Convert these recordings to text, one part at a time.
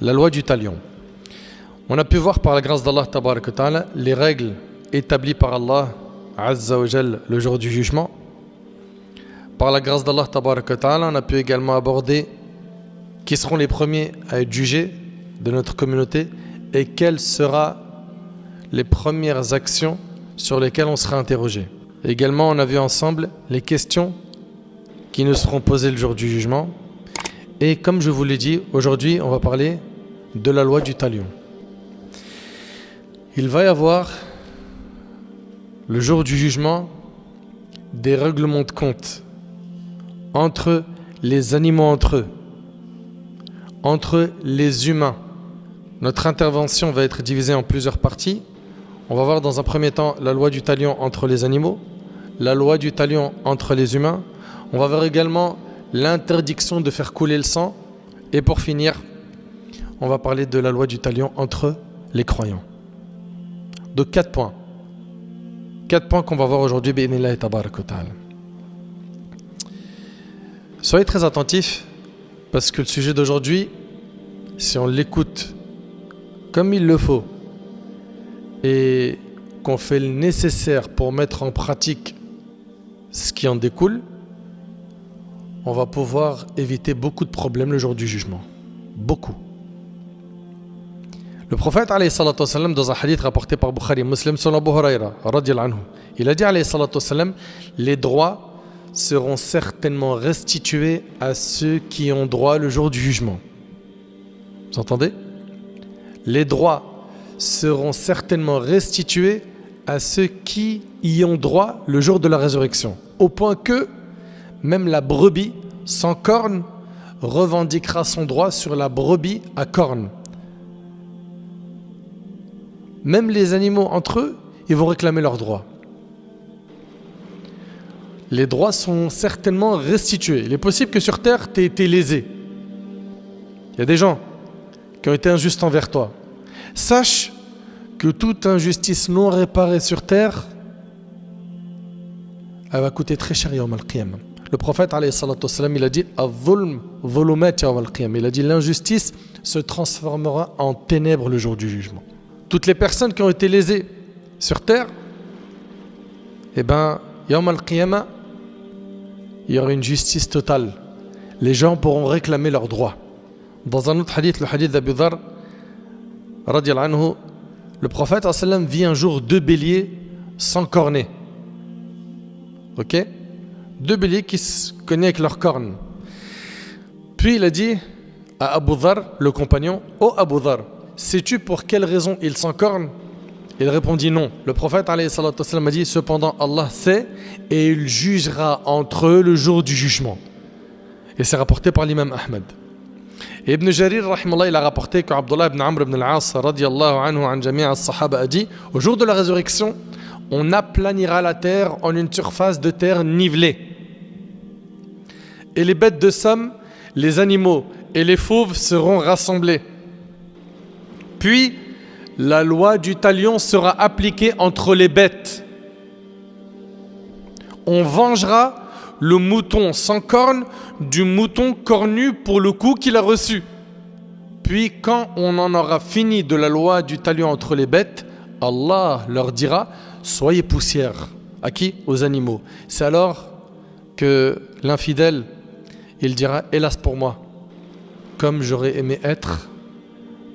la loi du talion. On a pu voir par la grâce d'Allah tabarak wa ta'ala les règles établies par Allah Azza wa Jal le jour du jugement. Par la grâce d'Allah tabarak wa ta'ala, on a pu également aborder qui seront les premiers à être jugés de notre communauté et quelles seront les premières actions sur lesquelles on sera interrogé. Également, on a vu ensemble les questions qui nous seront posées le jour du jugement. Et comme je vous l'ai dit, aujourd'hui, on va parler de la loi du talion. Il va y avoir, le jour du jugement, des règlements de compte entre les animaux entre eux, entre les humains. Notre intervention va être divisée en plusieurs parties. On va voir dans un premier temps la loi du talion entre les animaux, la loi du talion entre les humains. On va voir également l'interdiction de faire couler le sang. Et pour finir, on va parler de la loi du talion entre les croyants. Donc 4 points. 4 points qu'on va voir aujourd'hui. Bi'idhnillahi tabarak wa ta'ala. Soyez très attentifs parce que le sujet d'aujourd'hui, si on l'écoute comme il le faut et qu'on fait le nécessaire pour mettre en pratique ce qui en découle, on va pouvoir éviter beaucoup de problèmes le jour du jugement. Beaucoup. Le prophète alayhi salatu wassalam, dans un hadith rapporté par Bukhari et Muslim selon Abu Huraira radiyallahu anhu, il a dit alayhi salatu wassalam, les droits seront certainement restitués à ceux qui ont droit le jour du jugement. Vous entendez? Les droits seront certainement restitués à ceux qui y ont droit le jour de la résurrection. Au point que même la brebis sans cornes revendiquera son droit sur la brebis à cornes. Même les animaux entre eux, ils vont réclamer leurs droits. Les droits sont certainement restitués. Il est possible que sur terre, tu aies été lésé. Il y a des gens qui ont été injustes envers toi. Sache que toute injustice non réparée sur terre, elle va coûter très cher yawm al-qiyamah. Le prophète alayhi salatu wassalam, il a dit Al-dhulm dhulumat yawm al-qiyamah. Il a dit l'injustice se transformera en ténèbres le jour du jugement. Toutes les personnes qui ont été lésées sur terre, eh ben, yawm al-qiyamah, il y aura une justice totale. Les gens pourront réclamer leurs droits. Dans un autre hadith, le hadith d'Abu Dharr, radiyallahu anhu, le prophète sallam vit un jour 2 béliers sans cornets. Ok? 2 béliers qui se cognaient avec leurs cornes. Puis il a dit à Abu Dharr, le compagnon, ô Abu Dharr, sais-tu pour quelle raison ils s'encornent? Il répondit non. Le prophète alayhi salatu wassalam a dit cependant Allah sait et il jugera entre eux le jour du jugement. Et c'est rapporté par l'imam Ahmed. Et Ibn Jarir rahimallah, il a rapporté qu'Abdullah ibn Amr ibn al-As radiyallahu anhu an jami' as-sahaba a dit au jour de la résurrection, on aplanira la terre en une surface de terre nivelée. Et les bêtes de somme, les animaux et les fauves seront rassemblés. Puis la loi du talion sera appliquée entre les bêtes. On vengera le mouton sans cornes du mouton cornu pour le coup qu'il a reçu. Puis quand on en aura fini de la loi du talion entre les bêtes, Allah leur dira « Soyez poussière ». À qui? Aux animaux. C'est alors que l'infidèle, il dira « Hélas pour moi, comme j'aurais aimé être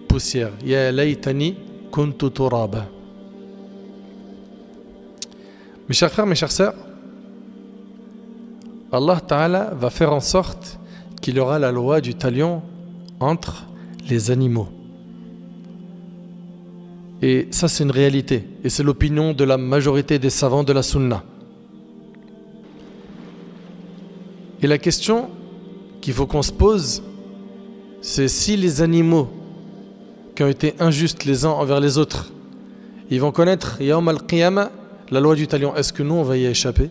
poussière. Ya laytani kuntu turaba ». Mes chers frères, mes chères sœurs, Allah Ta'ala va faire en sorte qu'il y aura la loi du talion entre les animaux. Et ça, c'est une réalité. Et c'est l'opinion de la majorité des savants de la Sunna. Et la question qu'il faut qu'on se pose, c'est si les animaux qui ont été injustes les uns envers les autres, ils vont connaître Yawm al-Qiyamah, la loi du talion, est-ce que nous, on va y échapper?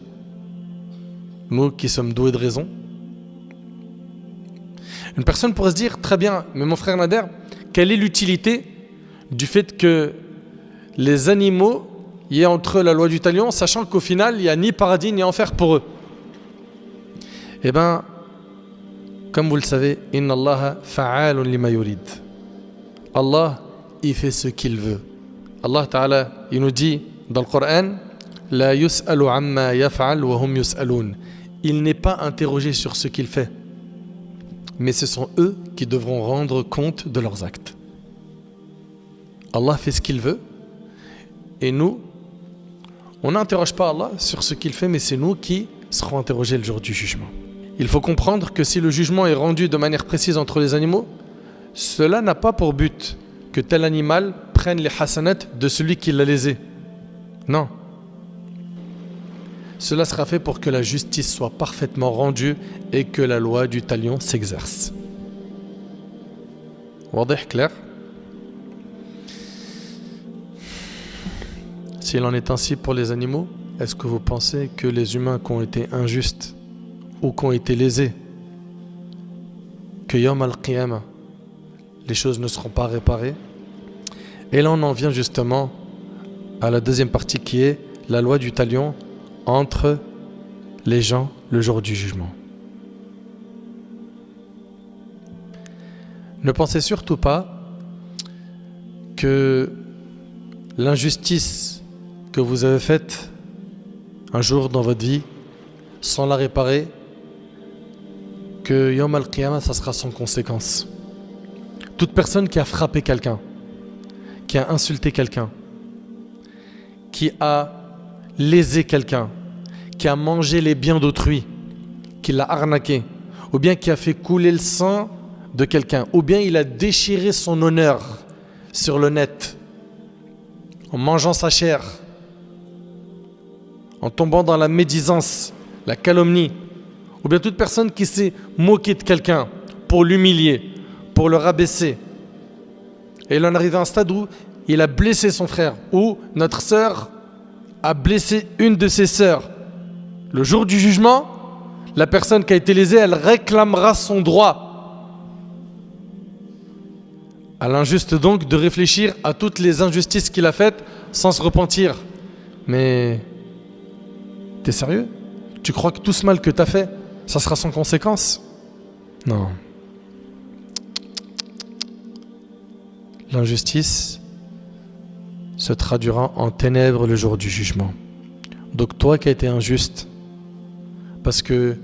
Nous qui sommes doués de raison. Une personne pourrait se dire, très bien, mais mon frère Nader, quelle est l'utilité du fait que les animaux y ait entre eux la loi du talion, sachant qu'au final, il n'y a ni paradis ni enfer pour eux? Eh bien, comme vous le savez, Inna Allaha fa'alun lima yurid. Allah, il fait ce qu'il veut. Allah Ta'ala, il nous dit dans le Coran, La yus'alu amma yaf'al wa hum yus'aloun. Il n'est pas interrogé sur ce qu'il fait, mais ce sont eux qui devront rendre compte de leurs actes. Allah fait ce qu'il veut, et nous, on n'interroge pas Allah sur ce qu'il fait, mais c'est nous qui serons interrogés le jour du jugement. Il faut comprendre que si le jugement est rendu de manière précise entre les animaux, cela n'a pas pour but que tel animal prenne les hasanats de celui qui l'a lésé. Non. Cela sera fait pour que la justice soit parfaitement rendue et que la loi du talion s'exerce. Wadih, clair? S'il en est ainsi pour les animaux, est-ce que vous pensez que les humains qui ont été injustes ou qui ont été lésés, que Yawm al-Qiyamah, les choses ne seront pas réparées? Et là on en vient justement à la deuxième partie qui est la loi du talion entre les gens le jour du jugement. Ne pensez surtout pas que l'injustice que vous avez faite un jour dans votre vie, sans la réparer, que Yawm al-Qiyamah, ça sera sans conséquence. Toute personne qui a frappé quelqu'un, qui a insulté quelqu'un, qui a lésé quelqu'un, qui a mangé les biens d'autrui, qui l'a arnaqué, ou bien qui a fait couler le sang de quelqu'un, ou bien il a déchiré son honneur sur le net, en mangeant sa chair, en tombant dans la médisance, la calomnie, ou bien toute personne qui s'est moquée de quelqu'un pour l'humilier, pour le rabaisser. Et il en arrive à un stade où il a blessé son frère, ou notre sœur a blessé une de ses sœurs. Le jour du jugement, la personne qui a été lésée, elle réclamera son droit. À l'injuste donc de réfléchir à toutes les injustices qu'il a faites sans se repentir. Mais t'es sérieux? Tu crois que tout ce mal que t'as fait, ça sera sans conséquence? Non. L'injustice se traduira en ténèbres le jour du jugement. Donc toi qui as été injuste, parce que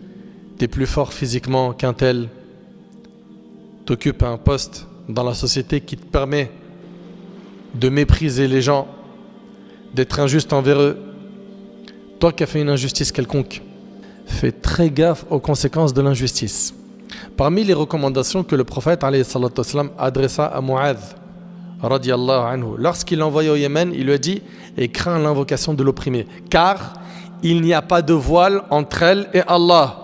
tu es plus fort physiquement qu'un tel, t'occupes un poste dans la société qui te permet de mépriser les gens, d'être injuste envers eux, toi qui as fait une injustice quelconque, fais très gaffe aux conséquences de l'injustice. Parmi les recommandations que le prophète alayhi salatu wassalam adressa à Mu'adh radiyallahu anhu, lorsqu'il l'a envoyé au Yémen, il lui a dit « Et crains l'invocation de l'opprimé, car il n'y a pas de voile entre elle et Allah. »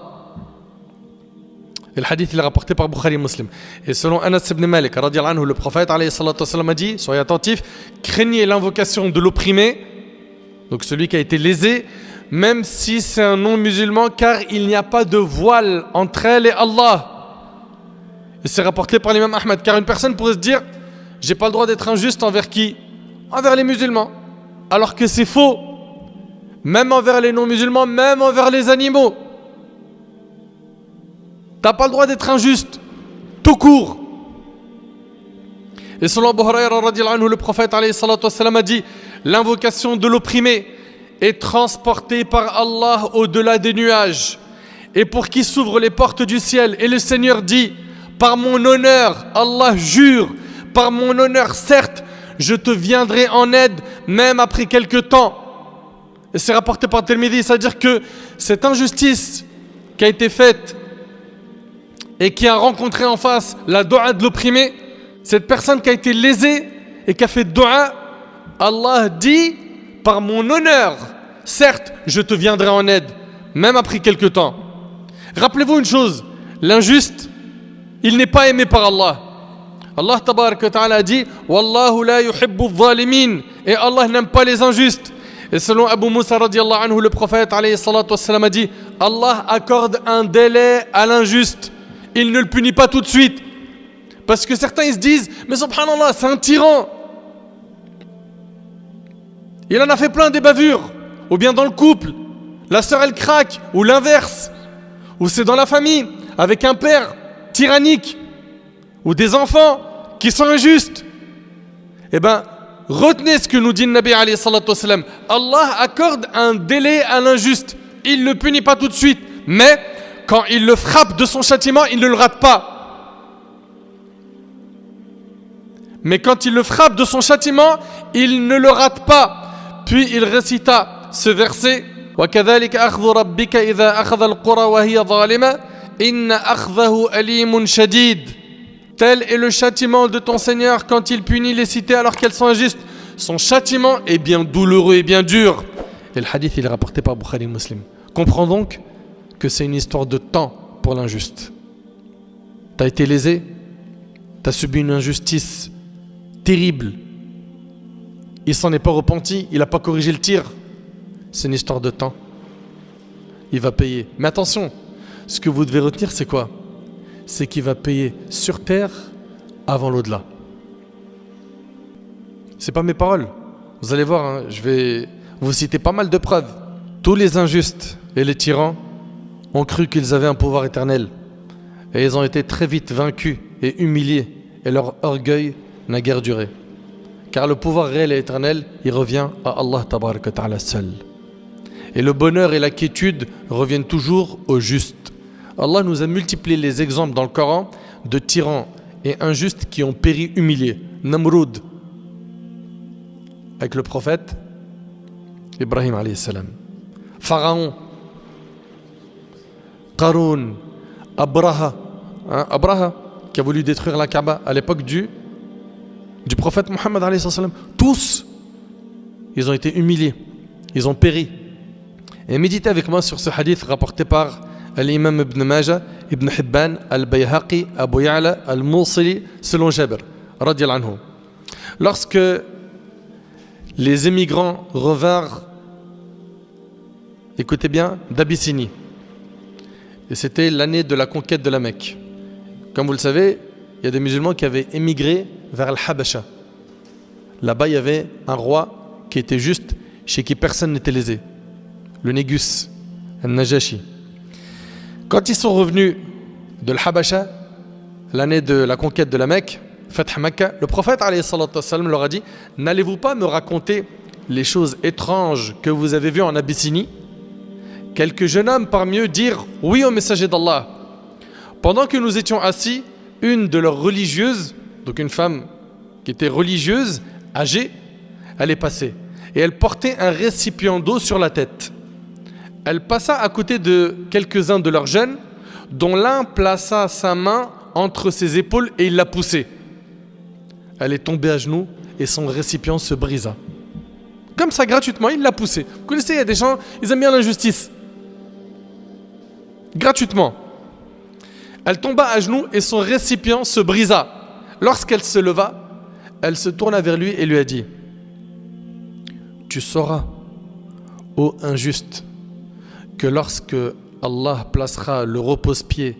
Et le hadith il est rapporté par Bukhari et Muslim. Et selon Anas ibn Malik radiyallahu anhu, le prophète alayhi salatu wassalam a dit « Soyez attentifs, craignez l'invocation de l'opprimé, donc celui qui a été lésé, même si c'est un non-musulman, car il n'y a pas de voile entre elle et Allah. » Et c'est rapporté par l'imam Ahmad, car une personne pourrait se dire « J'ai pas le droit d'être injuste envers qui? Envers les musulmans. » Alors que c'est faux. Même envers les non-musulmans, même envers les animaux. T'as pas le droit d'être injuste. Tout court. Et selon Abu Hurayra radiyallahu anhu, le prophète alayhi salatu wassalam a dit « L'invocation de l'opprimé est transportée par Allah au-delà des nuages. Et pour qui s'ouvrent les portes du ciel. Et le Seigneur dit « Par mon honneur, Allah jure, par mon honneur, certes, je te viendrai en aide, même après quelque temps. » Et c'est rapporté par Tirmidhi, c'est-à-dire que cette injustice qui a été faite et qui a rencontré en face la doua de l'opprimé, cette personne qui a été lésée et qui a fait doua, Allah dit, par mon honneur, certes, je te viendrai en aide, même après quelque temps. Rappelez-vous une chose, l'injuste, il n'est pas aimé par Allah. Allah tabarak wa ta'ala a dit Wallahu la yuhibbu adh-dhalimin, et Allah n'aime pas les injustes. Et selon Abu Musa radiyallahu anhu, le prophète alayhi salatu wassalam a dit Allah accorde un délai à l'injuste, il ne le punit pas tout de suite. Parce que certains ils se disent mais subhanallah, c'est un tyran, il en a fait plein des bavures. Ou bien dans le couple, la sœur elle craque, ou l'inverse, ou c'est dans la famille avec un père tyrannique, ou des enfants qui sont injustes. Eh bien, retenez ce que nous dit le Nabi alayhi salatu wassalam. Allah accorde un délai à l'injuste. Il ne le punit pas tout de suite. Mais quand il le frappe de son châtiment, il ne le rate pas. Mais quand il le frappe de son châtiment, il ne le rate pas. Puis il récita ce verset وَكَذَلِكَ أَخْذُ رَبِّكَ إِذَا أَخَذَ الْقُرَى وَهِيَ ظَالِمَةٌ إِنَّ أَخْذَهُ أَلِيمٌ شَدِيدٌ. Tel est le châtiment de ton Seigneur quand il punit les cités alors qu'elles sont injustes. Son châtiment est bien douloureux et bien dur. Et le hadith, il est rapporté par Bukhari et Muslim. Comprends donc que c'est une histoire de temps pour l'injuste. Tu as été lésé, tu as subi une injustice terrible. Il s'en est pas repenti, il n'a pas corrigé le tir. C'est une histoire de temps. Il va payer. Mais attention, ce que vous devez retenir, c'est quoi? C'est qu'il va payer sur terre avant l'au-delà. C'est pas mes paroles. Vous allez voir, hein, je vais vous citer pas mal de preuves. Tous les injustes et les tyrans ont cru qu'ils avaient un pouvoir éternel. Et ils ont été très vite vaincus et humiliés. Et leur orgueil n'a guère duré. Car le pouvoir réel et éternel, il revient à Allah tabaraka ta'ala seul. Et le bonheur et la quiétude reviennent toujours au juste. Allah nous a multiplié les exemples dans le Coran de tyrans et injustes qui ont péri humiliés. Namroud, avec le prophète Ibrahim alayhi salam. Pharaon, Qaroun, Abraha, Abraha qui a voulu détruire la Kaaba à l'époque du prophète Mohammed alayhi salam. Tous, ils ont été humiliés, ils ont péri. Et méditez avec moi sur ce hadith rapporté par l'imam Ibn Majah, Ibn Hibban, Al-Bayhaqi, Abu Ya'la, Al-Mawsili, selon Jabir, radiyallahu anhu. Lorsque les émigrants revinrent, écoutez bien, d'Abyssinie, et c'était l'année de la conquête de la Mecque. Comme vous le savez, il y a des musulmans qui avaient émigré vers Al-Habasha. Là-bas, il y avait un roi qui était juste, chez qui personne n'était lésé. Le Négus, Al-Najashi. Quand ils sont revenus de l'Habasha, l'année de la conquête de la Mecque, Fath Makkah, le prophète alayhi salatu wassalam leur a dit: n'allez-vous pas me raconter les choses étranges que vous avez vues en Abyssinie? Quelques jeunes hommes parmi eux dirent oui au messager d'Allah. Pendant que nous étions assis, une de leurs religieuses, donc une femme qui était religieuse, âgée, elle est passée et elle portait un récipient d'eau sur la tête. Elle passa à côté de quelques-uns de leurs jeunes, dont l'un plaça sa main entre ses épaules et il l'a poussée. Elle est tombée à genoux et son récipient se brisa. Comme ça, gratuitement, il l'a poussée. Vous connaissez, il y a des gens, ils aiment bien l'injustice. Gratuitement. Elle tomba à genoux et son récipient se brisa. Lorsqu'elle se leva, elle se tourna vers lui et lui a dit: tu sauras, ô injuste, que lorsque Allah placera le repose-pied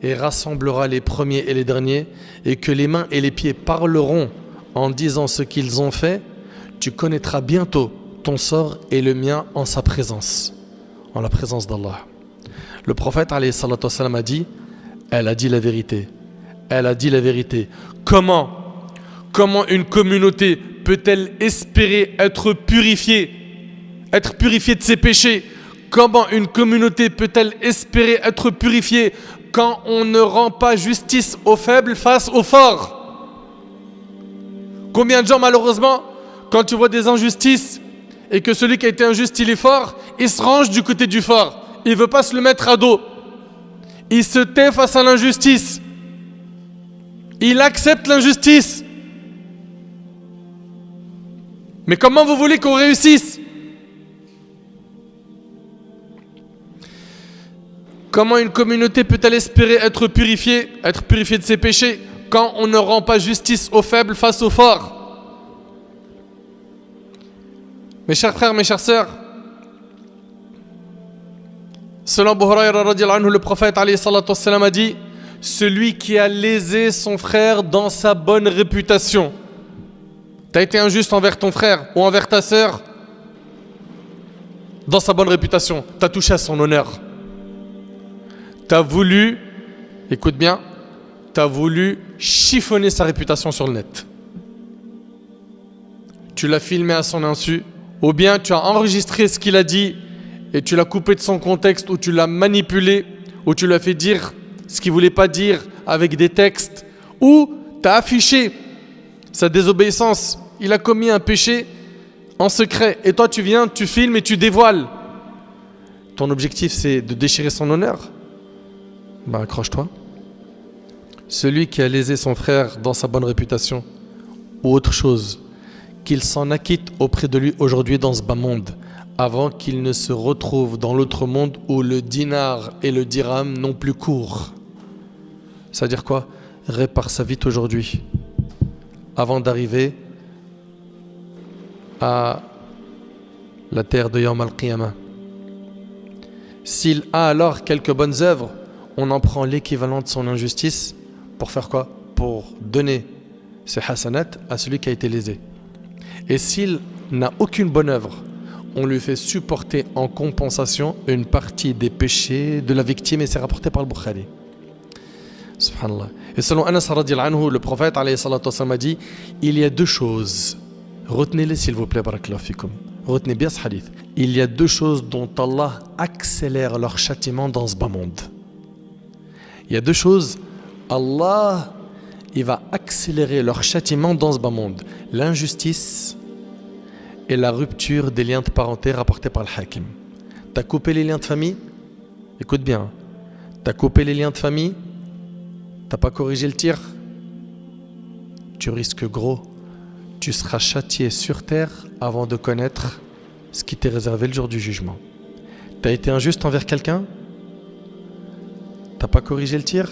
et rassemblera les premiers et les derniers, et que les mains et les pieds parleront en disant ce qu'ils ont fait, tu connaîtras bientôt ton sort et le mien en sa présence, en la présence d'Allah. Le prophète alayhi salatu wassalam a dit: elle a dit la vérité. Elle a dit la vérité. Comment une communauté peut-elle espérer être purifiée de ses péchés? Comment une communauté peut-elle espérer être purifiée quand on ne rend pas justice aux faibles face aux forts? Combien de gens, malheureusement, quand tu vois des injustices et que celui qui a été injuste, il est fort, il se range du côté du fort. Il ne veut pas se le mettre à dos. Il se tait face à l'injustice. Il accepte l'injustice. Mais comment vous voulez qu'on réussisse? Comment une communauté peut-elle espérer être purifiée de ses péchés quand on ne rend pas justice aux faibles face aux forts? Mes chers frères, mes chères sœurs, selon Abu Hurayra radiyallahu anhu, le prophète alayhi salatu wassalam a dit: celui qui a lésé son frère dans sa bonne réputation. Tu as été injuste envers ton frère ou envers ta sœur, dans sa bonne réputation, tu as touché à son honneur. Tu as voulu, écoute bien, tu as voulu chiffonner sa réputation sur le net. tu l'as filmé à son insu, ou bien tu as enregistré ce qu'il a dit et tu l'as coupé de son contexte, ou tu l'as manipulé, ou tu lui as fait dire ce qu'il ne voulait pas dire avec des textes, ou tu as affiché sa désobéissance, il a commis un péché en secret, et toi tu viens, tu filmes et tu dévoiles. Ton objectif c'est de déchirer son honneur? Accroche-toi. Celui qui a lésé son frère dans sa bonne réputation, ou autre chose, qu'il s'en acquitte auprès de lui aujourd'hui dans ce bas monde, avant qu'il ne se retrouve dans l'autre monde où le dinar et le dirham n'ont plus cours. C'est-à-dire quoi? Répare sa vie aujourd'hui, avant d'arriver à la terre de Yawm al-Qiyamah. S'il a alors quelques bonnes œuvres, on en prend l'équivalent de son injustice pour faire quoi? Pour donner ses hasanat à celui qui a été lésé. Et s'il n'a aucune bonne œuvre, on lui fait supporter en compensation une partie des péchés de la victime, et c'est rapporté par le Bukhari. Subhanallah. Et selon Anas radiyallahu anhu, le prophète alayhi salatu wassalam a dit, il y a deux choses, retenez-les s'il vous plaît, barakallahu fikum. Retenez bien ce hadith. Il y a deux choses dont Allah accélère leur châtiment dans ce bas monde. Il y a deux choses, Allah, il va accélérer leur châtiment dans ce bas monde. L'injustice et la rupture des liens de parenté rapportés par le Hakim. T'as coupé les liens de famille? Écoute bien. T'as coupé les liens de famille? T'as pas corrigé le tir? Tu risques gros. Tu seras châtié sur terre avant de connaître ce qui t'est réservé le jour du jugement. T'as été injuste envers quelqu'un? T'as pas corrigé le tir?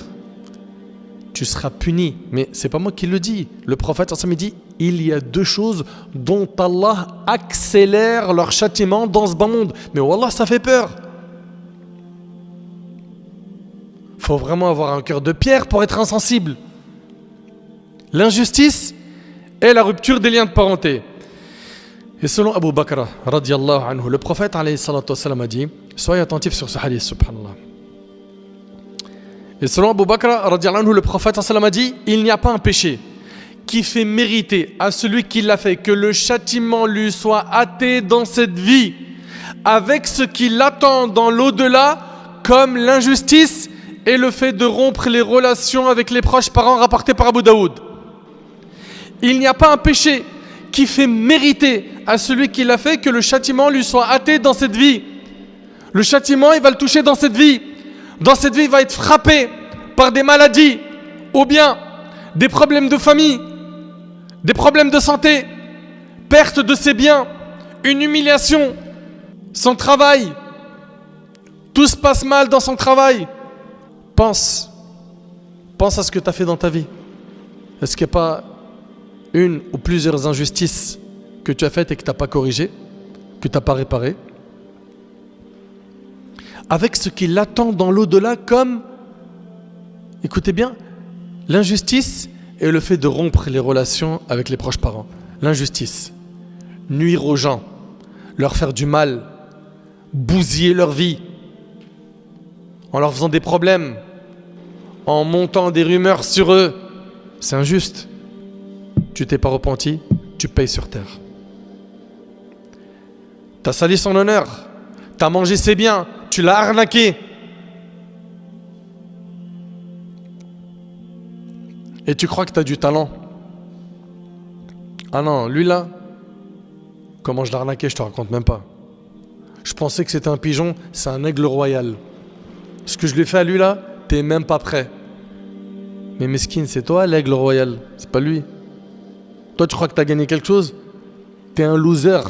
Tu seras puni. Mais c'est pas moi qui le dis. Le prophète ensemble dit, il y a deux choses dont Allah accélère leur châtiment dans ce bas monde. Mais wallah, ça fait peur. Faut vraiment avoir un cœur de pierre pour être insensible. L'injustice et la rupture des liens de parenté. Et selon Abu Bakr radiyallahu anhu, le prophète alayhi salatu wassalam a dit, soyez attentifs sur ce hadith, subhanallah. Et selon Abu Bakr radiyallahu anhu, le prophète sallam a dit, il n'y a pas un péché qui fait mériter à celui qui l'a fait que le châtiment lui soit hâté dans cette vie avec ce qui l'attend dans l'au-delà, comme l'injustice et le fait de rompre les relations avec les proches parents rapportés par Abu Daoud. Il n'y a pas un péché qui fait mériter à celui qui l'a fait que le châtiment lui soit hâté dans cette vie. Le châtiment, il va le toucher dans cette vie. Dans cette vie, il va être frappé par des maladies, ou bien des problèmes de famille, des problèmes de santé, perte de ses biens, une humiliation, son travail. Tout se passe mal dans son travail. Pense à ce que tu as fait dans ta vie. Est-ce qu'il n'y a pas une ou plusieurs injustices que tu as faites et que tu n'as pas corrigées, que tu n'as pas réparées, avec ce qui l'attend dans l'au-delà, comme, écoutez bien, l'injustice et le fait de rompre les relations avec les proches parents. L'injustice, nuire aux gens, leur faire du mal, bousiller leur vie, en leur faisant des problèmes, en montant des rumeurs sur eux. C'est injuste. Tu t'es pas repenti, tu payes sur terre. T'as sali son honneur, t'as mangé ses biens, tu l'as arnaqué. Et tu crois que t'as du talent. Ah non, lui là, comment je l'ai arnaqué, je te raconte même pas. Je pensais que c'était un pigeon, c'est un aigle royal. Ce que je lui ai fait à lui là, t'es même pas prêt. Mais mesquine, c'est toi l'aigle royal, c'est pas lui. Toi tu crois que t'as gagné quelque chose? T'es un loser.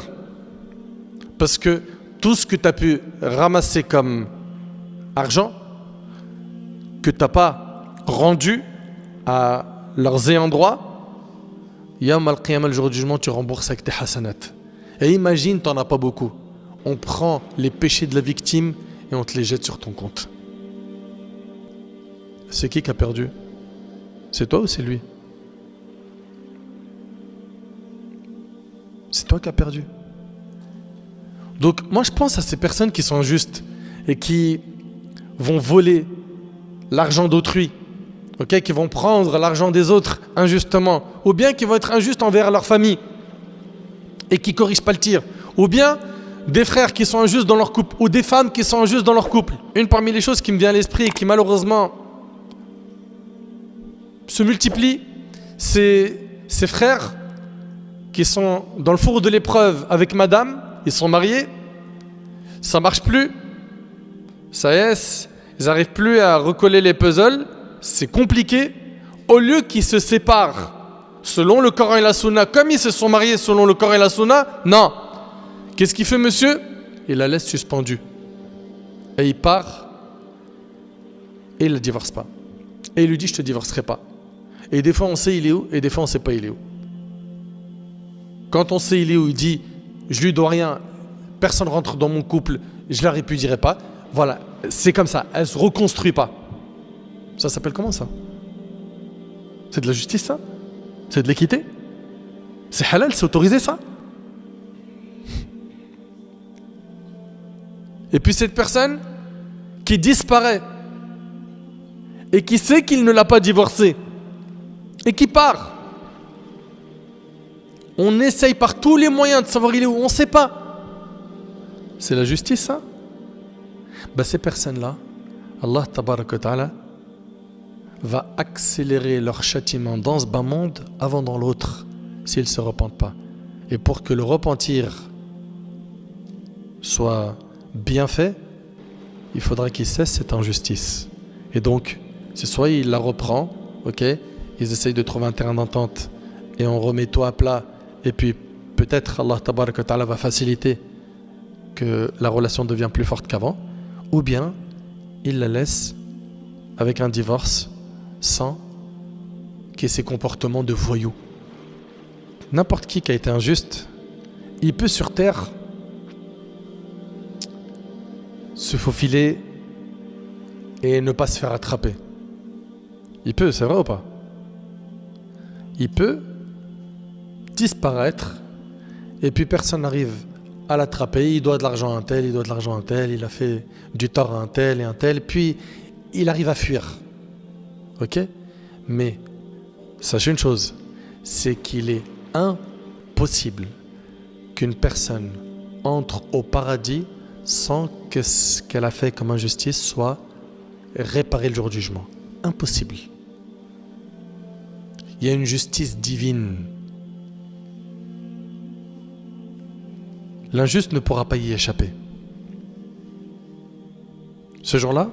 Parce que tout ce que t'as pu ramasser comme argent, que t'as pas rendu à leurs ayants droit, Yawm al-Qiyamah, le jour du jugement, tu rembourses avec tes hasanat. Et imagine, t'en as pas beaucoup. On prend les péchés de la victime et on te les jette sur ton compte. C'est qui a perdu? C'est toi ou c'est lui? C'est toi qui as perdu. Donc moi je pense à ces personnes qui sont injustes et qui vont voler l'argent d'autrui, okay, qui vont prendre l'argent des autres injustement, ou bien qui vont être injustes envers leur famille. et qui ne corrigent pas le tir. Ou bien des frères qui sont injustes dans leur couple, ou des femmes qui sont injustes dans leur couple. Une parmi les choses qui me vient à l'esprit et qui malheureusement se multiplie, c'est ces frères qui sont dans le four de l'épreuve avec madame, ils sont mariés, ça marche plus, ça y est, ils n'arrivent plus à recoller les puzzles, c'est compliqué. Au lieu qu'ils se séparent selon le Coran et la Sunna, comme ils se sont mariés selon le Coran et la Sunna, non. Qu'est-ce qu'il fait monsieur? Il la laisse suspendue. Et il part et il ne la divorce pas. Et il lui dit je te divorcerai pas. Et des fois on sait il est où et des fois on sait pas il est où. Quand on sait il est où, il dit je lui dois rien, personne rentre dans mon couple, je la répudierai pas. Voilà, c'est comme ça, elle se reconstruit pas. Ça s'appelle comment ça? C'est de la justice ça? C'est de l'équité? C'est halal, c'est autorisé ça? Et puis cette personne qui disparaît et qui sait qu'il ne l'a pas divorcée et qui part. On essaye par tous les moyens de savoir il est où, on ne sait pas. C'est la justice ça? Ces personnes-là, Allah tabaraka wa ta'ala va accélérer leur châtiment dans ce bas monde avant dans l'autre s'ils ne se repentent pas. Et pour que le repentir soit bien fait, il faudra qu'ils cessent cette injustice. Et donc, c'est soit il la reprend, ok, ils essayent de trouver un terrain d'entente et on remet tout à plat, et puis peut-être Allah tabaraka wa ta'ala va faciliter que la relation devient plus forte qu'avant, ou bien il la laisse avec un divorce sans qu'il y ait ces comportements de voyous. N'importe qui a été injuste, il peut sur terre se faufiler et ne pas se faire attraper. Il peut, c'est vrai ou pas? Il peut disparaître et puis personne n'arrive à l'attraper. Il doit de l'argent à un tel, il doit de l'argent à un tel, il a fait du tort à un tel, puis il arrive à fuir. Ok? Mais sachez une chose, c'est qu'il est impossible qu'une personne entre au paradis sans que ce qu'elle a fait comme injustice soit réparé le jour du jugement. Impossible. Il y a une justice divine. L'injuste ne pourra pas y échapper. Ce jour-là,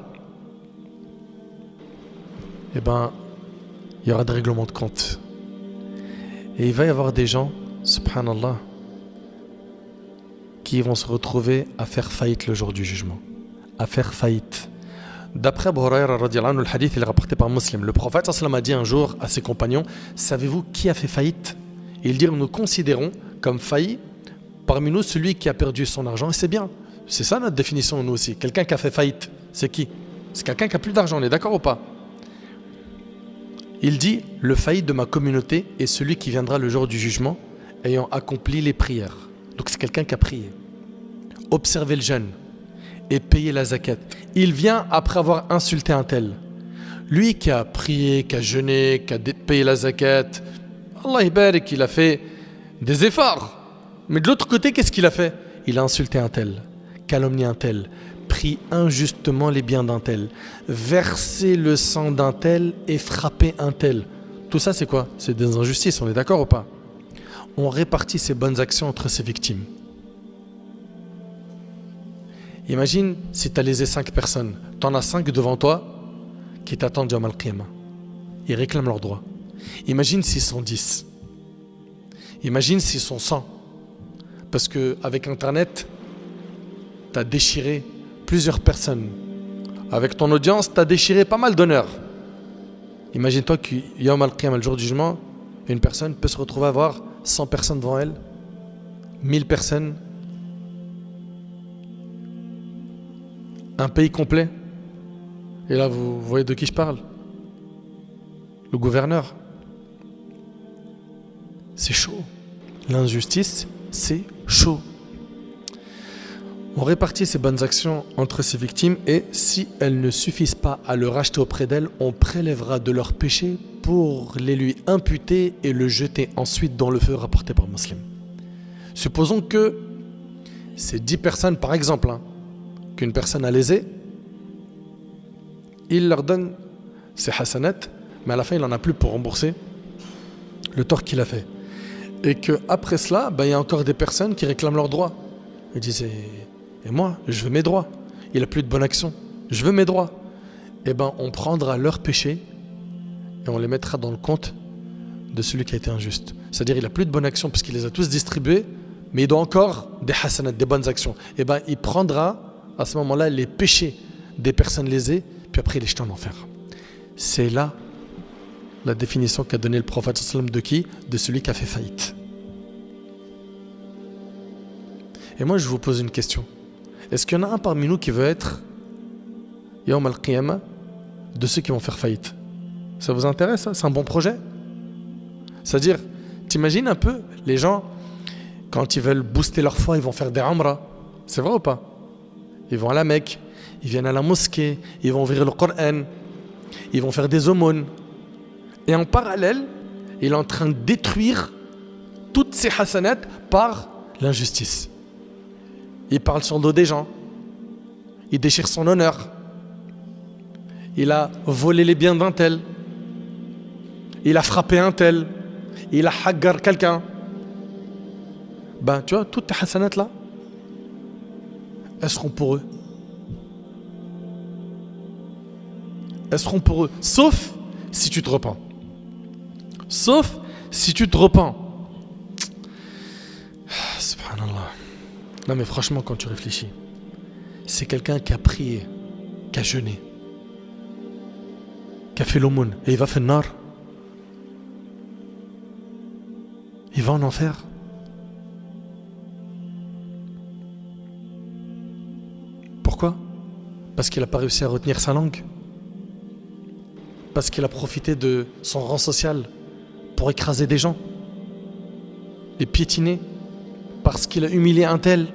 il y aura des règlements de compte. Et il va y avoir des gens, subhanallah, qui vont se retrouver à faire faillite le jour du jugement. À faire faillite. D'après Abu Huraira radiyallahu anhu, le hadith il est rapporté par Muslim. Le prophète sallallahu alayhi wa sallam a dit un jour à ses compagnons, savez-vous qui a fait faillite? Et ils dirent, nous considérons comme failli parmi nous celui qui a perdu son argent. Et c'est bien. C'est ça notre définition nous aussi. Quelqu'un qui a fait faillite, c'est qui? C'est quelqu'un qui a plus d'argent, on est d'accord ou pas? Il dit, le failli de ma communauté est celui qui viendra le jour du jugement ayant accompli les prières. Donc c'est quelqu'un qui a prié. Observé le jeûne et payé la zakat. Il vient après avoir insulté un tel. Lui qui a prié, qui a jeûné, qui a payé la zakat, Allah barik, il a fait des efforts. Mais de l'autre côté, qu'est-ce qu'il a fait? Il a insulté un tel, calomnié un tel, pris injustement les biens d'un tel, versé le sang d'un tel et frappé un tel. Tout ça c'est quoi? C'est des injustices, on est d'accord ou pas? On répartit ses bonnes actions entre ses victimes. Imagine si tu as lésé 5 personnes, tu en as 5 devant toi qui t'attendent Yawm al-Qiyamah. Ils réclament leurs droits. Imagine s'ils sont 10. Imagine s'ils sont 100. Parce qu'avec Internet, tu as déchiré plusieurs personnes. Avec ton audience, tu as déchiré pas mal d'honneurs. Imagine-toi que Yawm al-Qiyamah, le jour du jugement, une personne peut se retrouver à avoir 100 personnes devant elle, 1000 personnes, un pays complet. Et là, vous voyez de qui je parle? Le gouverneur. C'est chaud. L'injustice, c'est chaud. On répartit ces bonnes actions entre ces victimes et si elles ne suffisent pas à le racheter auprès d'elles, on prélèvera de leurs péchés pour les lui imputer et le jeter ensuite dans le feu rapporté par Muslim. Supposons que ces 10 personnes, par exemple, qu'une personne a lésé, il leur donne ses hasanat, mais à la fin, il n'en a plus pour rembourser le tort qu'il a fait. Et qu'après cela, il y a encore des personnes qui réclament leurs droits. Ils disent, et moi, je veux mes droits. Il n'a plus de bonne action. Je veux mes droits. On prendra leurs péchés et on les mettra dans le compte de celui qui a été injuste. C'est-à-dire, il n'a plus de bonne action parce qu'il les a tous distribués, mais il doit encore des hasanat, des bonnes actions. Il prendra à ce moment-là les péchés des personnes lésées, puis après il les jette en enfer. C'est là la définition qu'a donnée le prophète sallam de qui? De celui qui a fait faillite. Et moi je vous pose une question. Est-ce qu'il y en a un parmi nous qui veut être Yawm al-Qiyamah de ceux qui vont faire faillite? Ça vous intéresse ça? C'est un bon projet? C'est-à-dire, t'imagines un peu les gens, quand ils veulent booster leur foi, ils vont faire des umrah. C'est vrai ou pas? Ils vont à la Mecque, ils viennent à la mosquée, ils vont ouvrir le Coran, ils vont faire des aumônes. Et en parallèle, il est en train de détruire toutes ces hasanats par l'injustice. Il parle sur le dos des gens, il déchire son honneur, il a volé les biens d'un tel, il a frappé un tel, il a haggar quelqu'un. Tu vois, toutes tes hasanats là, elles seront pour eux. Elles seront pour eux, sauf si tu te repens. Sauf si tu te repens. Subhanallah. Non mais franchement, quand tu réfléchis, c'est quelqu'un qui a prié, qui a jeûné, qui a fait l'aumône, et il va faire le nar. Il va en enfer. Pourquoi? Parce qu'il n'a pas réussi à retenir sa langue. Parce qu'il a profité de son rang social pour écraser des gens, les piétiner, parce qu'il a humilié un tel.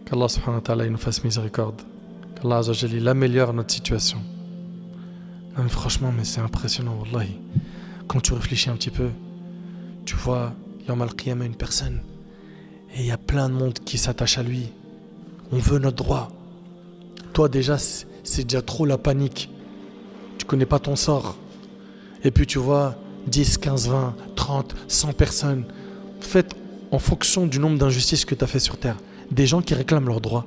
Qu'Allah subhanahu wa ta'ala nous fasse miséricorde. Qu'Allah azza wa jalla il améliore notre situation. Non, mais franchement, mais c'est impressionnant, wallahi. Quand tu réfléchis un petit peu, tu vois, Yawm al-Qiyamah, une personne, et il y a plein de monde qui s'attache à lui. On veut notre droit. Toi déjà, c'est déjà trop la panique. Tu connais pas ton sort. Et puis tu vois 10, 15, 20, 30, 100 personnes. Faites en fonction du nombre d'injustices que tu as fait sur terre. Des gens qui réclament leurs droits.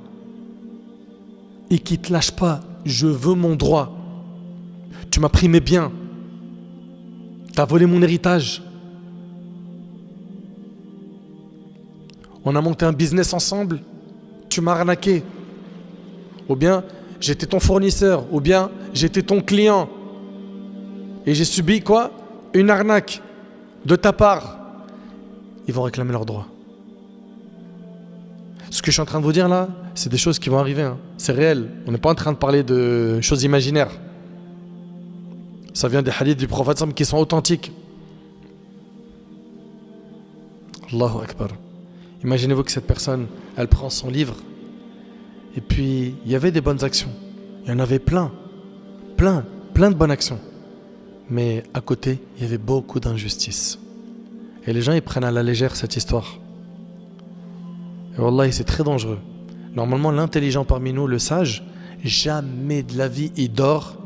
Et qui te lâchent pas. Je veux mon droit. Tu m'as pris mes biens. Tu as volé mon héritage. On a monté un business ensemble. Tu m'as arnaqué. Ou bien j'étais ton fournisseur, ou bien j'étais ton client. Et j'ai subi quoi? Une arnaque de ta part. Ils vont réclamer leurs droits. Ce que je suis en train de vous dire là, c'est des choses qui vont arriver. C'est réel. On n'est pas en train de parler de choses imaginaires. Ça vient des hadiths du prophète qui sont authentiques. Allahu Akbar. Imaginez-vous que cette personne, elle prend son livre. Et puis, il y avait des bonnes actions. Il y en avait plein de bonnes actions. Mais à côté, il y avait beaucoup d'injustice. Et les gens, ils prennent à la légère cette histoire. Et wallahi, c'est très dangereux. Normalement, l'intelligent parmi nous, le sage, jamais de la vie, il dort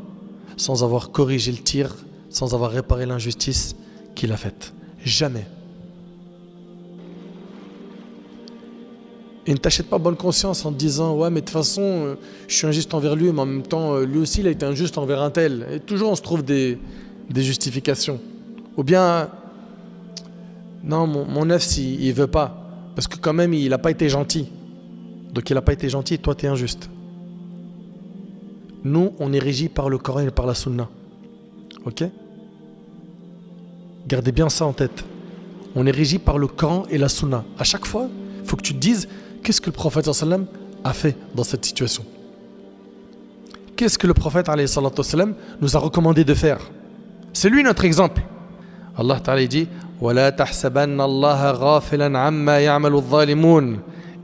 sans avoir corrigé le tir, sans avoir réparé l'injustice qu'il a faite. Jamais. Et ne t'achète pas bonne conscience en te disant « Ouais, mais de toute façon, je suis injuste envers lui, mais en même temps, lui aussi, il a été injuste envers un tel. » Et toujours, on se trouve des justifications. Ou bien « Non, mon nefs, il veut pas. Parce que quand même, il n'a pas été gentil. Donc il n'a pas été gentil, toi, tu es injuste. » Nous, on est régis par le Coran et par la Sunna. Ok? Gardez bien ça en tête. On est régis par le Coran et la Sunna. À chaque fois, il faut que tu te dises qu'est-ce que le prophète sallam a fait dans cette situation. Qu'est-ce que le prophète sallam nous a recommandé de faire? C'est lui notre exemple. Allah Ta'ala dit وَلَا تَحْسَبَنَّ اللَّهَ غَافِلًا عَمَّا يَعْمَلُ الظَّالِمُونَ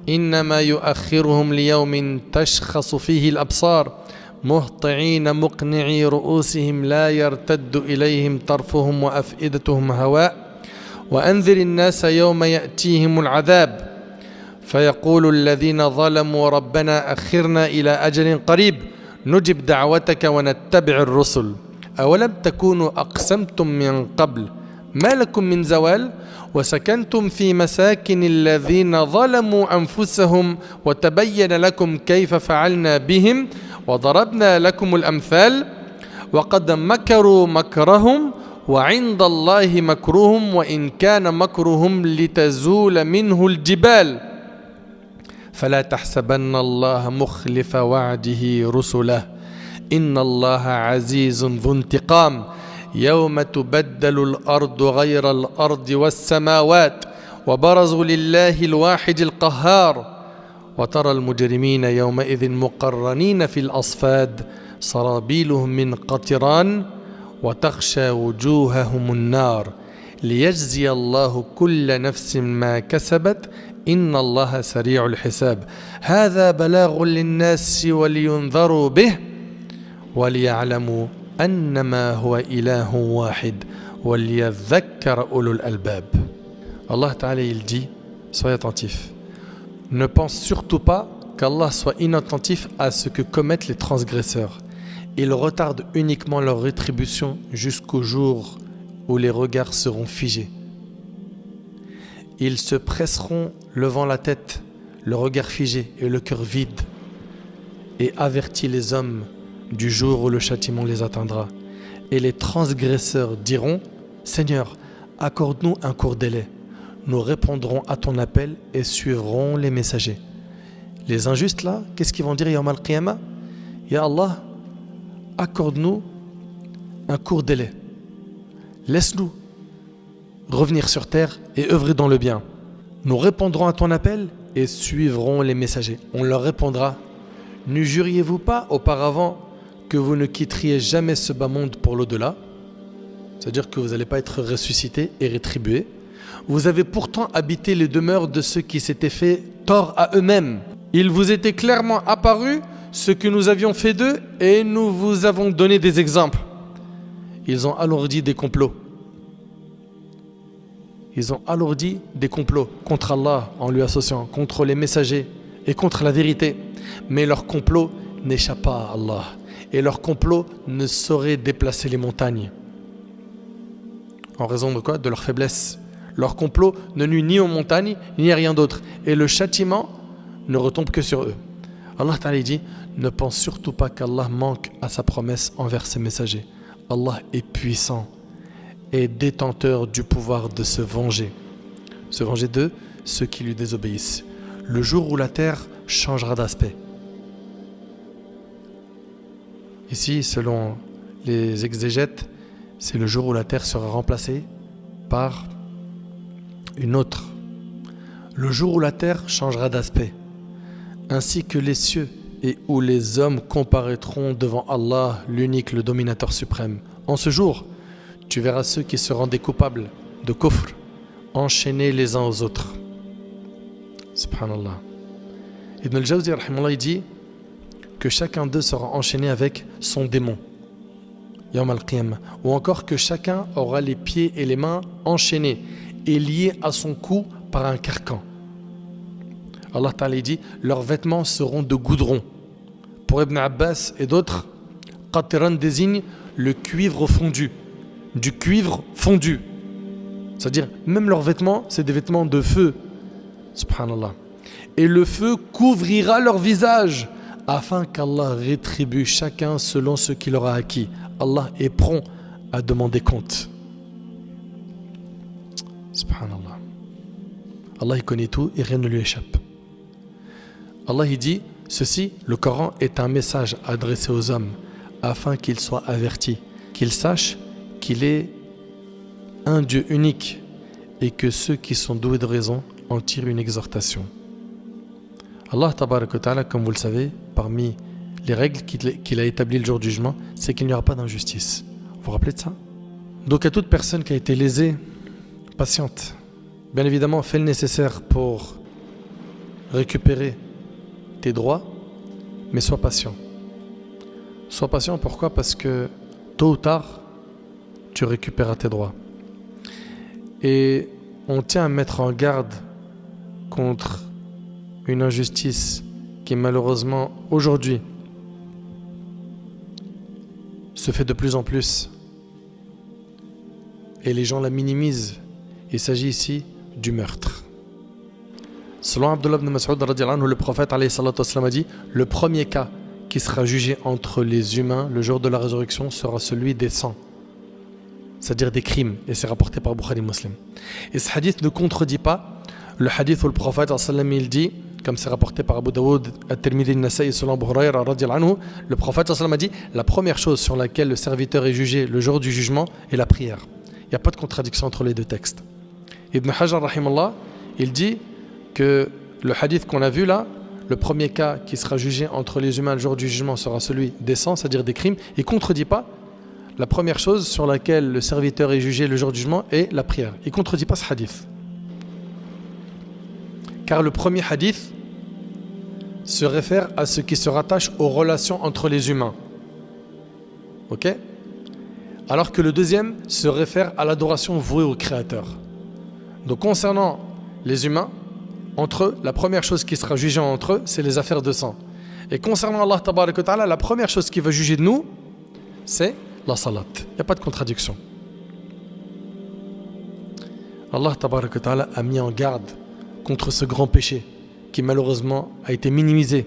إِنَّمَا يُؤَخِّرُهُمْ لِيَوْمٍ تَشْخَصُ فِيهِ الْأَبْصَارُ مُهْطِعِينَ مُقْنِعِي رُؤُوسِهِمْ لَا يَرْتَدُّ إِلَيْهِمْ طَرْفُهُمْ وَأَفْئِدَتُهُمْ هَوَاءٌ وأنذر الناس يوم يأتيهم العذاب فيقول الذين ظلموا ربنا أخرنا إلى أجل قريب نجب دعوتك ونتبع الرسل أولم تكونوا أقسمتم من قبل ما لكم من زوال وسكنتم في مساكن الذين ظلموا أنفسهم وتبين لكم كيف فعلنا بهم وضربنا لكم الأمثال وقد مكروا مكرهم وعند الله مكرهم وإن كان مكرهم لتزول منه الجبال فلا تحسبن الله مخلف وعده رسله إن الله عزيز ذو انتقام يوم تبدل الأرض غير الأرض والسماوات وبرزوا لله الواحد القهار وترى المجرمين يومئذ مقرنين في الأصفاد سرابيلهم من قطران وتغشى وجوههم النار ليجزي الله كل نفس ما كسبت إن الله سريع الحساب هذا بلاغ للناس ولينذروا به وليعلموا أنما هو إله واحد وليذكر أولو الألباب. Allah Ta'ala il dit, soyez attentifs. Ne pense surtout pas qu'Allah soit inattentif à ce que commettent les transgresseurs. Il retarde uniquement leur rétribution jusqu'au jour où les regards seront figés. Ils se presseront levant la tête, le regard figé et le cœur vide, et avertit les hommes du jour où le châtiment les atteindra. Et les transgresseurs diront, Seigneur, accorde-nous un court délai. Nous répondrons à ton appel et suivrons les messagers. Les injustes là, qu'est-ce qu'ils vont dire Yawm al-Qiyamah? Ya Allah, accorde-nous un court délai. Laisse-nous revenir sur terre et œuvrer dans le bien. Nous répondrons à ton appel et suivrons les messagers. On leur répondra, ne juriez-vous pas auparavant que vous ne quitteriez jamais ce bas monde pour l'au-delà? C'est-à-dire que vous n'allez pas être ressuscité et rétribué. Vous avez pourtant habité les demeures de ceux qui s'étaient fait tort à eux-mêmes. Il vous était clairement apparu ce que nous avions fait d'eux et nous vous avons donné des exemples. Ils ont alourdi des complots. Ils ont alourdi des complots contre Allah en lui associant, contre les messagers et contre la vérité. Mais leur complot n'échappe pas à Allah. Et leur complot ne saurait déplacer les montagnes. En raison de quoi? De leur faiblesse. Leur complot ne nuit ni aux montagnes, ni à rien d'autre. Et le châtiment ne retombe que sur eux. Allah Ta'ala dit, ne pense surtout pas qu'Allah manque à sa promesse envers ses messagers. Allah est puissant et détenteur du pouvoir de se venger. Se venger de ceux qui lui désobéissent. Le jour où la terre changera d'aspect. Ici, selon les exégètes, c'est le jour où la terre sera remplacée par une autre. Le jour où la terre changera d'aspect, ainsi que les cieux, et où les hommes comparaîtront devant Allah, l'unique, le dominateur suprême. En ce jour, tu verras ceux qui se rendaient coupables de kufr, enchaînés les uns aux autres. Subhanallah. Ibn al-Jawzi, rahimahullah, dit que chacun d'eux sera enchaîné avec son démon, Yawm al-Qiyamah, ou encore que chacun aura les pieds et les mains enchaînés et liés à son cou par un carcan. Allah Ta'ala dit, leurs vêtements seront de goudron. Pour Ibn Abbas et d'autres, Qatiran désigne le cuivre fondu, du cuivre fondu. C'est-à-dire, même leurs vêtements, c'est des vêtements de feu. Subhanallah. Et le feu couvrira leur visage, afin qu'Allah rétribue chacun selon ce qu'il aura acquis. Allah est prompt à demander compte. Subhanallah. Allah il connaît tout et rien ne lui échappe. Allah il dit, ceci, le Coran est un message adressé aux hommes, afin qu'ils soient avertis, qu'ils sachent qu'il est un Dieu unique et que ceux qui sont doués de raison en tirent une exhortation. Allah tabaraka wa ta'ala, comme vous le savez, parmi les règles qu'il a établies le jour du jugement, c'est qu'il n'y aura pas d'injustice. Vous vous rappelez de ça? Donc à toute personne qui a été lésée, patiente. Bien évidemment, fais le nécessaire pour récupérer tes droits, mais sois patient. Sois patient, pourquoi? Parce que tôt ou tard, tu récupéreras tes droits. Et on tient à mettre en garde contre une injustice qui malheureusement aujourd'hui se fait de plus en plus et les gens la minimisent. Il s'agit ici du meurtre. Selon Abdullah ibn Mas'ud radiyallahu anhu, le prophète alayhi salatu wassalam a dit: le premier cas qui sera jugé entre les humains le jour de la résurrection sera celui des sangs, c'est-à-dire des crimes, et c'est rapporté par Bukhari Muslim. Et ce hadith ne contredit pas le hadith où le prophète sallam il dit, comme c'est rapporté par Abu Daoud, At-Tirmidhi, An-Nasa'i, selon Abu Hurayra radiyallahu anhu, le prophète sallam a dit: la première chose sur laquelle le serviteur est jugé le jour du jugement est la prière. Il n'y a pas de contradiction entre les deux textes. Ibn Hajar rahimallah, il dit que le hadith qu'on a vu là, le premier cas qui sera jugé entre les humains le jour du jugement sera celui des sangs, c'est-à-dire des crimes. Il ne contredit pas la première chose sur laquelle le serviteur est jugé le jour du jugement est la prière. Il ne contredit pas ce hadith. Car le premier hadith se réfère à ce qui se rattache aux relations entre les humains. Ok ? Alors que le deuxième se réfère à l'adoration vouée au Créateur. Donc concernant les humains, entre eux, la première chose qui sera jugée entre eux, c'est les affaires de sang. Et concernant Allah tabaraka wa ta'ala, la première chose qui va juger de nous, c'est la salat. Il n'y a pas de contradiction. Allah tabaraka wa ta'ala a mis en garde contre ce grand péché qui malheureusement a été minimisé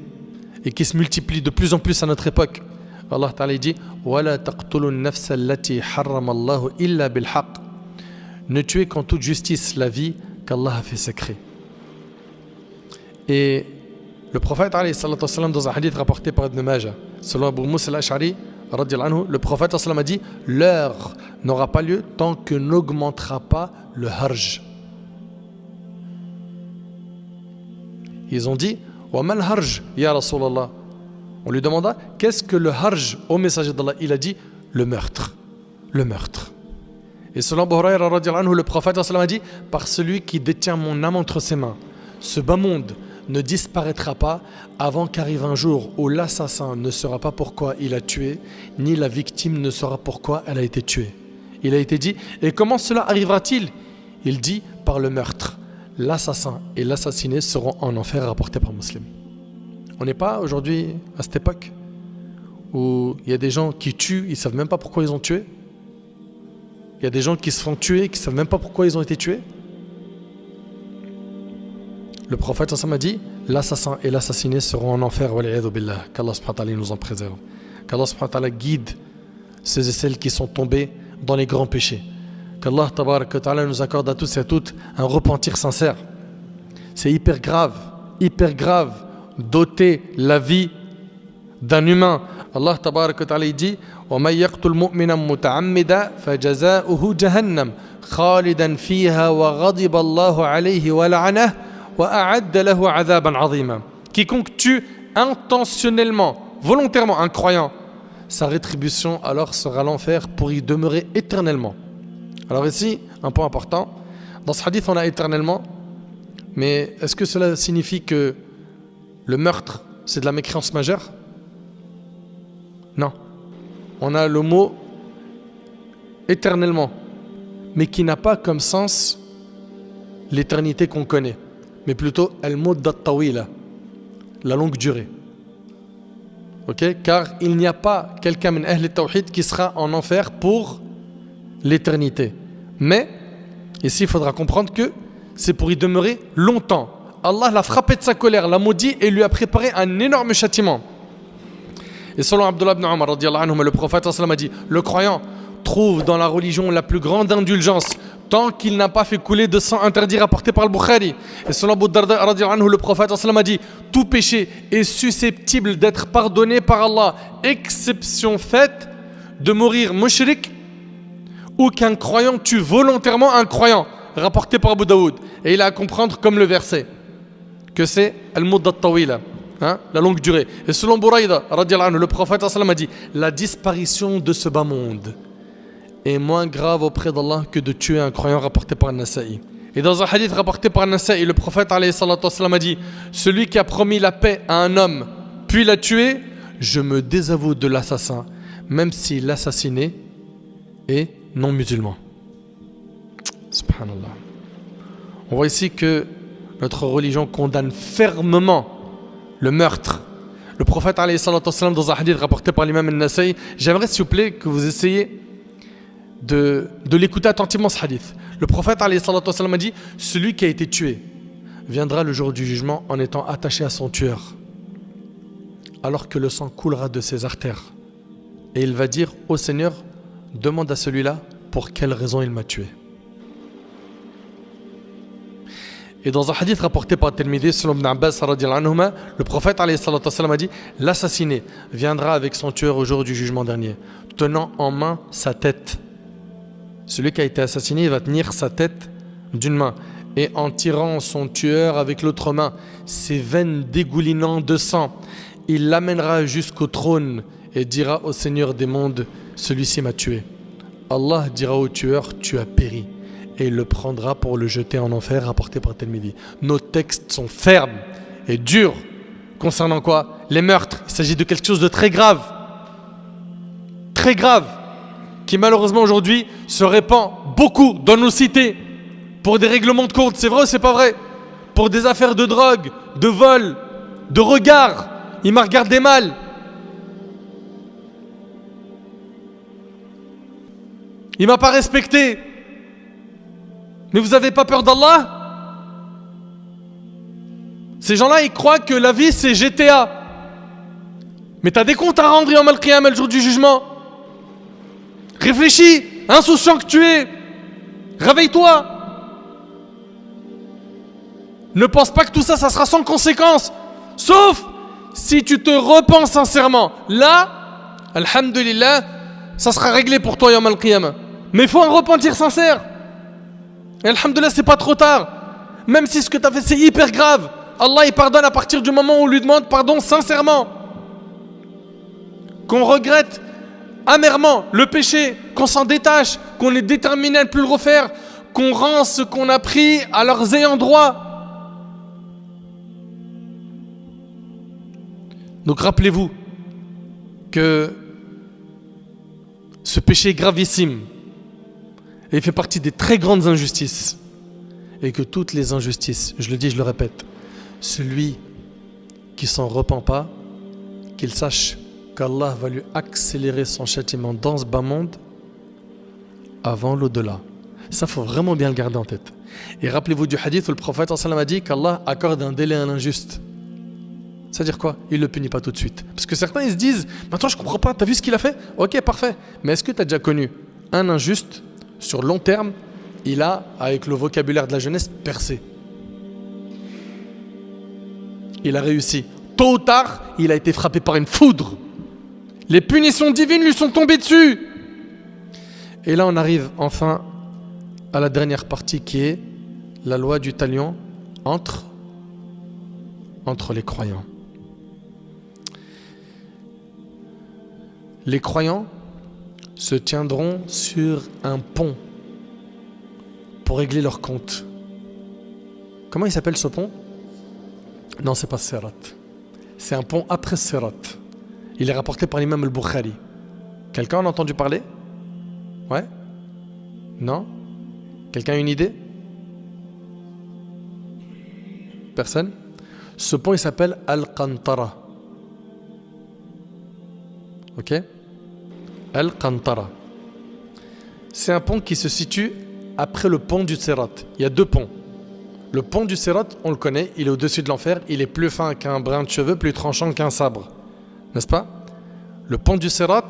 et qui se multiplie de plus en plus à notre époque. Allah ta'ala dit: وَلَا تَقْتُلُوا النَّفْسَ الَّتِي حَرَّمَ اللَّهُ إِلَّا بِالْحَقِّ. Ne tuez qu'en toute justice la vie qu'Allah a fait sacrée. Et le prophète alayhi salatu wassalam, dans un hadith rapporté par Ibn Majah, selon Abu Musa al-Ash'ari radiyallahu anhu, le prophète a dit: l'heure n'aura pas lieu tant que n'augmentera pas le harj. Ils ont dit: wa mal harj ya Rasulallah. On lui demanda: qu'est-ce que le harj au messager d'Allah? Il a dit: le meurtre. Le meurtre. Et selon Abu Hurayra radiyallahu anhu, le prophète a dit: par celui qui détient mon âme entre ses mains, ce bas monde ne disparaîtra pas avant qu'arrive un jour où l'assassin ne saura pas pourquoi il a tué, ni la victime ne saura pourquoi elle a été tuée. Il a été dit: et comment cela arrivera-t-il? Il dit: par le meurtre. L'assassin et l'assassiné seront en enfer, rapporté par Muslim. On n'est pas aujourd'hui à cette époque où il y a des gens qui tuent, ils ne savent même pas pourquoi ils ont tué. Il y a des gens qui se font tuer, qui ne savent même pas pourquoi ils ont été tués. Le prophète a dit: l'assassin et l'assassiné seront en enfer, wal'iyadhu billah. Qu'Allah subhanahu wa ta'ala nous en préserve. Qu'Allah subhanahu wa ta'ala guide ceux et celles qui sont tombés dans les grands péchés. Qu'Allah tabaraka wa ta'ala nous accorde à tous et à toutes un repentir sincère. C'est hyper grave d'ôter la vie d'un humain. Allah tabaraka wa ta'ala dit: وَمَنْ يَقْتُلْ مُؤْمِنًا مُتَعَمِّدًا فَجَزَاؤُهُ جَهَنَّمْ خَالِدًا فِيهَا وَغَضِبَ اللَّهُ عَلَيْهِ وَلَعَنَهُ وَأَعَدَّ لَهُ عَذَابًا عَظِيمًا. Quiconque tue intentionnellement, volontairement un croyant, sa rétribution alors sera l'enfer pour y demeurer éternellement. Alors ici, un point important, dans ce hadith on a éternellement, mais est-ce que cela signifie que le meurtre c'est de la mécréance majeure? Non. On a le mot éternellement, mais qui n'a pas comme sens l'éternité qu'on connaît, mais plutôt al-mudda at-tawila, la longue durée. Ok? Car il n'y a pas quelqu'un min ahl al-tawhid qui sera en enfer pour l'éternité. Mais ici il faudra comprendre que c'est pour y demeurer longtemps. Allah l'a frappé de sa colère, l'a maudit et lui a préparé un énorme châtiment. Et selon Abdullah ibn Umar radiyallahu anhu, le prophète a dit: le croyant trouve dans la religion la plus grande indulgence tant qu'il n'a pas fait couler de sang interdit, rapporté par le Bukhari. Et selon Abu Darda radiyallahu anhu, le prophète a dit: tout péché est susceptible d'être pardonné par Allah, exception faite de mourir mushrik ou qu'un croyant tue volontairement un croyant, rapporté par Abu Daoud. Et il a à comprendre comme le verset que c'est al-mudda at-tawila, la longue durée. Et selon Buraïda radiyallahu anhu, le prophète a dit: la disparition de ce bas monde est moins grave auprès d'Allah que de tuer un croyant, rapporté par An-Nasa'i. Et dans un hadith rapporté par An-Nasa'i, le prophète a dit: celui qui a promis la paix à un homme puis l'a tué, je me désavoue de l'assassin, même si l'assassiné est non musulman. Subhanallah. On voit ici que notre religion condamne fermement le meurtre. Le prophète alayhi salatu wassalam, dans un hadith rapporté par l'imam al-Nasa'i, j'aimerais s'il vous plaît que vous essayiez de l'écouter attentivement ce hadith. Le prophète alayhi salatu wassalam a dit: celui qui a été tué viendra le jour du jugement en étant attaché à son tueur, alors que le sang coulera de ses artères. Et il va dire: ô Seigneur, demande à celui-là pour quelle raison il m'a tué. Et dans un hadith rapporté par Tirmidhi, selon Ibn Abbas radhiyallahu anhuma, le prophète alayhi salatu wassalam a dit: l'assassiné viendra avec son tueur au jour du jugement dernier, tenant en main sa tête. Celui qui a été assassiné va tenir sa tête d'une main, et en tirant son tueur avec l'autre main, ses veines dégoulinant de sang, il l'amènera jusqu'au trône et dira au Seigneur des mondes: celui-ci m'a tué. Allah dira au tueur: tu as péri. Et il le prendra pour le jeter en enfer, rapporté par Tirmidhi. Nos textes sont fermes et durs concernant quoi? Les meurtres. Il s'agit de quelque chose de très grave, qui malheureusement aujourd'hui se répand beaucoup dans nos cités pour des règlements de compte. C'est vrai ou c'est pas vrai? Pour des affaires de drogue, de vol, de regard. Il m'a regardé mal. Il m'a pas respecté. Mais vous n'avez pas peur d'Allah? Ces gens-là, ils croient que la vie, c'est GTA. Mais tu as des comptes à rendre Yawm al-Qiyamah, le jour du jugement. Réfléchis, insouciant que tu es. Réveille-toi. Ne pense pas que tout ça, ça sera sans conséquence. Sauf si tu te repens sincèrement. Là, alhamdulillah, ça sera réglé pour toi Yawm al-Qiyamah. Mais il faut un repentir sincère. Et alhamdoulilah, c'est pas trop tard. Même si ce que tu as fait c'est hyper grave, Allah il pardonne à partir du moment où on lui demande pardon sincèrement. Qu'on regrette amèrement le péché, qu'on s'en détache, qu'on est déterminé à ne plus le refaire, qu'on rend ce qu'on a pris à leurs ayants droit. Donc rappelez-vous que ce péché est gravissime. Et il fait partie des très grandes injustices. Et que toutes les injustices, je le dis, je le répète, celui qui s'en repent pas, qu'il sache qu'Allah va lui accélérer son châtiment dans ce bas monde avant l'au-delà. Ça, faut vraiment bien le garder en tête. Et rappelez-vous du hadith où le prophète a dit qu'Allah accorde un délai à l'injuste. C'est-à-dire quoi? Il ne le punit pas tout de suite. Parce que certains, ils se disent: maintenant, je comprends pas, t'as vu ce qu'il a fait? Ok, parfait. Mais est-ce que tu as déjà connu un injuste? Sur long terme, il a, avec le vocabulaire de la jeunesse, percé. Il a réussi. Tôt ou tard, il a été frappé par une foudre. Les punitions divines lui sont tombées dessus. Et là, on arrive enfin à la dernière partie qui est la loi du talion entre les croyants. Les croyants se tiendront sur un pont pour régler leurs comptes. Comment il s'appelle ce pont? Non, c'est pas Sirat. C'est un pont après Sirat. Il est rapporté par l'imam al-Bukhari. Quelqu'un en a entendu parler? Ouais? Non? Quelqu'un a une idée? Personne? Ce pont il s'appelle Al-Qantara. Ok? Al-Qantara. C'est un pont qui se situe après le pont du Sirat. Il y a deux ponts. Le pont du Sirat, on le connaît, il est au-dessus de l'enfer, il est plus fin qu'un brin de cheveux, plus tranchant qu'un sabre. N'est-ce pas? Le pont du Sirat,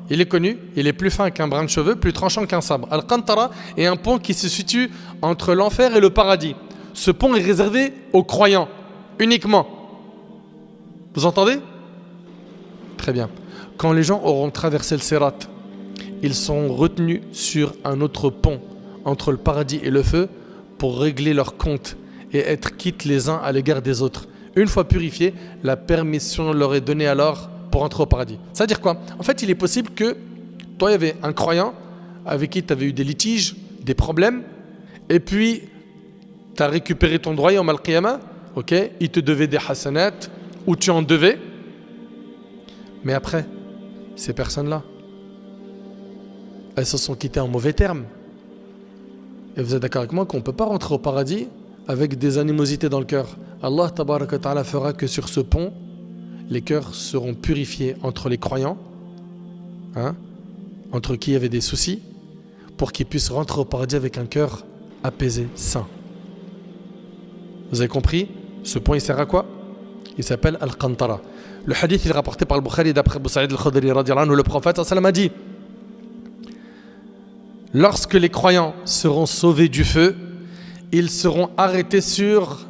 il est connu, il est plus fin qu'un brin de cheveux, plus tranchant qu'un sabre. Al-Qantara est un pont qui se situe entre l'enfer et le paradis. Ce pont est réservé aux croyants, uniquement. Vous entendez? Très bien. Quand les gens auront traversé le Sirat, ils sont retenus sur un autre pont entre le paradis et le feu pour régler leurs comptes et être quittes les uns à l'égard des autres. Une fois purifiés, la permission leur est donnée alors pour entrer au paradis. Ça veut dire quoi? En fait, il est possible que toi, il y avait un croyant avec qui tu avais eu des litiges, des problèmes, et puis tu as récupéré ton droit Yawm al-Qiyamah, ok? Il te devait des hasanat, ou tu en devais, mais après, ces personnes-là, elles se sont quittées en mauvais termes. Et vous êtes d'accord avec moi qu'on ne peut pas rentrer au paradis avec des animosités dans le cœur. Allah tabaraka wa ta'ala fera que sur ce pont, les cœurs seront purifiés entre les croyants, entre qui il y avait des soucis, pour qu'ils puissent rentrer au paradis avec un cœur apaisé, sain. Vous avez compris? Ce pont il sert à quoi? Il s'appelle Al-Qantara. Le hadith il est rapporté par le Bukhari d'après Abu Sa'id al-Khudri radiyallahu anhu, le prophète sallallahu alayhi wa sallam a dit: lorsque les croyants seront sauvés du feu, ils seront arrêtés sur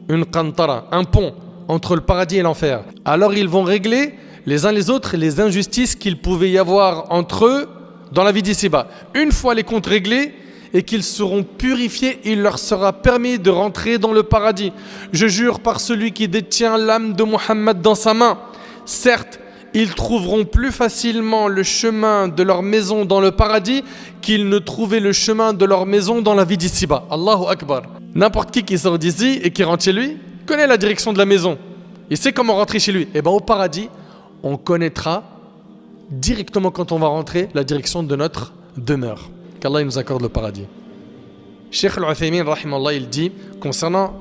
une qantara, un pont entre le paradis et l'enfer. Alors ils vont régler les uns les autres les injustices qu'il pouvait y avoir entre eux dans la vie d'ici-bas. Une fois les comptes réglés et qu'ils seront purifiés, il leur sera permis de rentrer dans le paradis. Je jure par celui qui détient l'âme de Muhammad dans sa main. Certes, ils trouveront plus facilement le chemin de leur maison dans le paradis qu'ils ne trouvaient le chemin de leur maison dans la vie d'ici-bas. Allahu Akbar. N'importe qui sort d'ici et qui rentre chez lui connaît la direction de la maison. Il sait comment rentrer chez lui. Et bien au paradis, on connaîtra directement quand on va rentrer la direction de notre demeure. Qu'Allah nous accorde le paradis. Cheikh Al-Uthaymin, rahimallah, il dit concernant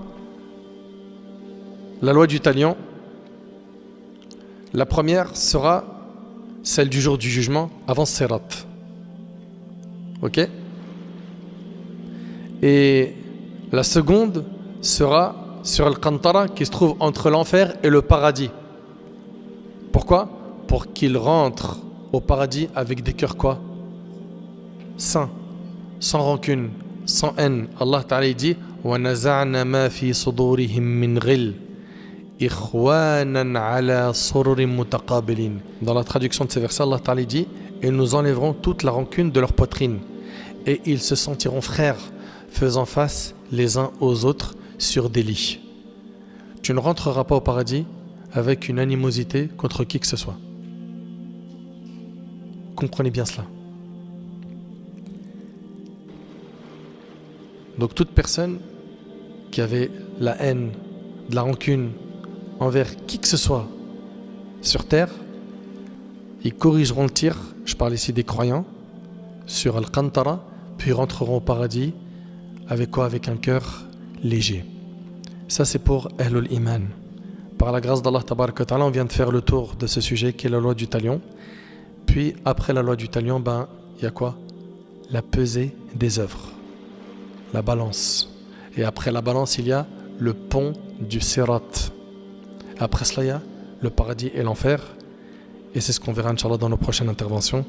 la loi du talion, la première sera celle du jour du jugement avant Sirat. Ok? Et la seconde sera sur Al-Qantara qui se trouve entre l'enfer et le paradis. Pourquoi? Pour qu'ils rentrent au paradis avec des cœurs quoi? Sains, sans rancune, sans haine. Allah Ta'ala dit وَنَزَعْنَا مَا فِي صُدُورِهِم مِّنْ غِلٍّ إِخْوَانًا عَلَى سُرُرٍ مُتَقَابِلِينَ. Dans la traduction de ces versets, Allah Ta'ala dit: et nous enlèverons toute la rancune de leur poitrine et ils se sentiront frères, faisant face les uns aux autres sur des lits. Tu ne rentreras pas au paradis avec une animosité contre qui que ce soit. Comprenez bien cela. Donc toute personne qui avait la haine, de la rancune envers qui que ce soit sur terre, ils corrigeront le tir, je parle ici des croyants, sur Al-Qantara, puis rentreront au paradis avec quoi? Avec un cœur léger. Ça c'est pour Ahlul Iman. Par la grâce d'Allah Tabaraka wa Ta'ala, on vient de faire le tour de ce sujet qui est la loi du talion. Puis après la loi du talion, il y a quoi? La pesée des œuvres, la balance. Et après la balance, il y a le pont du Sirat. Après cela, il y a le paradis et l'enfer. Et c'est ce qu'on verra, Inch'Allah, dans nos prochaines interventions.